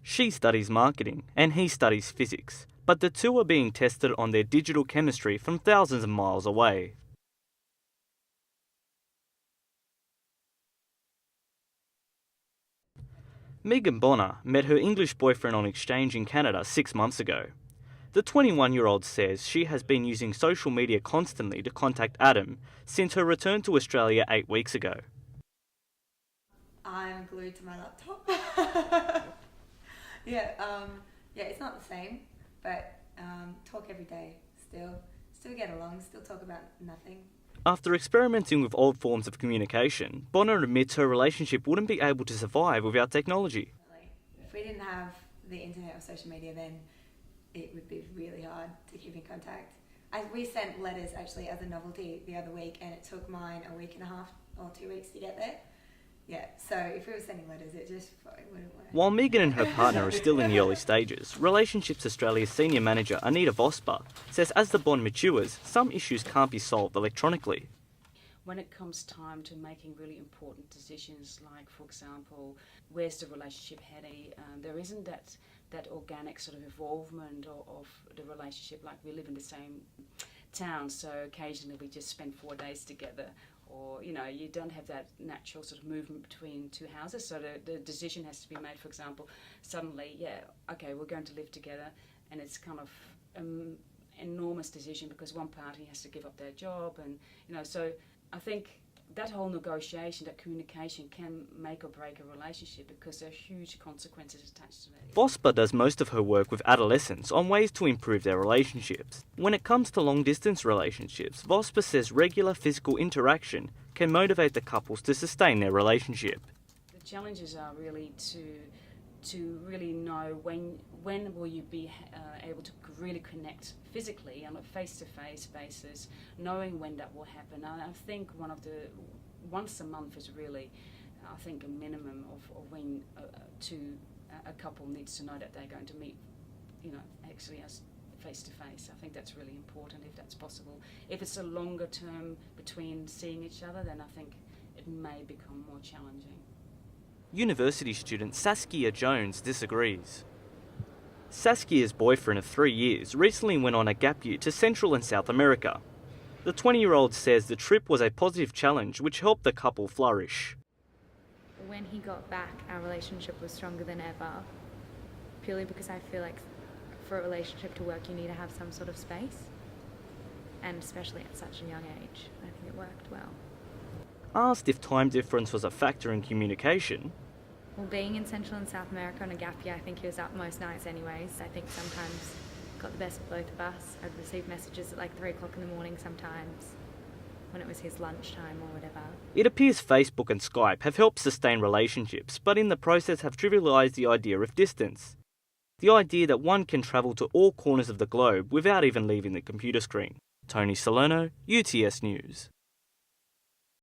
She studies marketing and he studies physics, but the two are being tested on their digital chemistry from thousands of miles away. Megan Bonner met her English boyfriend on exchange in Canada 6 months ago. The 21-year-old says she has been using social media constantly to contact Adam since her return to Australia 8 weeks ago. I'm glued to my laptop. yeah, it's not the same, but talk every day still get along, still talk about nothing. After experimenting with old forms of communication, Bonner admits her relationship wouldn't be able to survive without technology. If we didn't have the internet or social media, then it would be really hard to keep in contact. We sent letters actually as a novelty the other week, and it took mine a week and a half or 2 weeks to get there. Yeah, so if we were sending letters, it just wouldn't work. While Megan and her partner are still in the early stages, Relationships Australia's senior manager Anita Vosper says as the bond matures, some issues can't be solved electronically. When it comes time to making really important decisions, like, for example, where's the relationship heading, there isn't that organic sort of involvement of the relationship. Like, we live in the same town, so occasionally we just spend 4 days together. Or, you don't have that natural sort of movement between two houses, so the decision has to be made. For example, suddenly, we're going to live together, and it's kind of enormous decision because one party has to give up their job, and so I think that whole negotiation, that communication can make or break a relationship because there are huge consequences attached to it. Vosper does most of her work with adolescents on ways to improve their relationships. When it comes to long-distance relationships, Vosper says regular physical interaction can motivate the couples to sustain their relationship. The challenges are really to really know when will you be able to really connect physically on a face-to-face basis, knowing when that will happen. And I think once a month is really, I think, a minimum of when a couple needs to know that they're going to meet, actually as face-to-face. I think that's really important if that's possible. If it's a longer term between seeing each other, then I think it may become more challenging. University student Saskia Jones disagrees. Saskia's boyfriend of 3 years recently went on a gap year to Central and South America. The 20-year-old says the trip was a positive challenge which helped the couple flourish. When he got back, our relationship was stronger than ever, purely because I feel like for a relationship to work you need to have some sort of space, and especially at such a young age, I think it worked well. Asked if time difference was a factor in communication, Well, being in Central and South America on a gap year, I think he was up most nights anyways. I think sometimes got the best of both of us. I'd receive messages at like 3 o'clock in the morning sometimes, when it was his lunchtime or whatever. it appears Facebook and Skype have helped sustain relationships, but in the process have trivialised the idea of distance. The idea that one can travel to all corners of the globe without even leaving the computer screen. Tony Salerno, UTS News.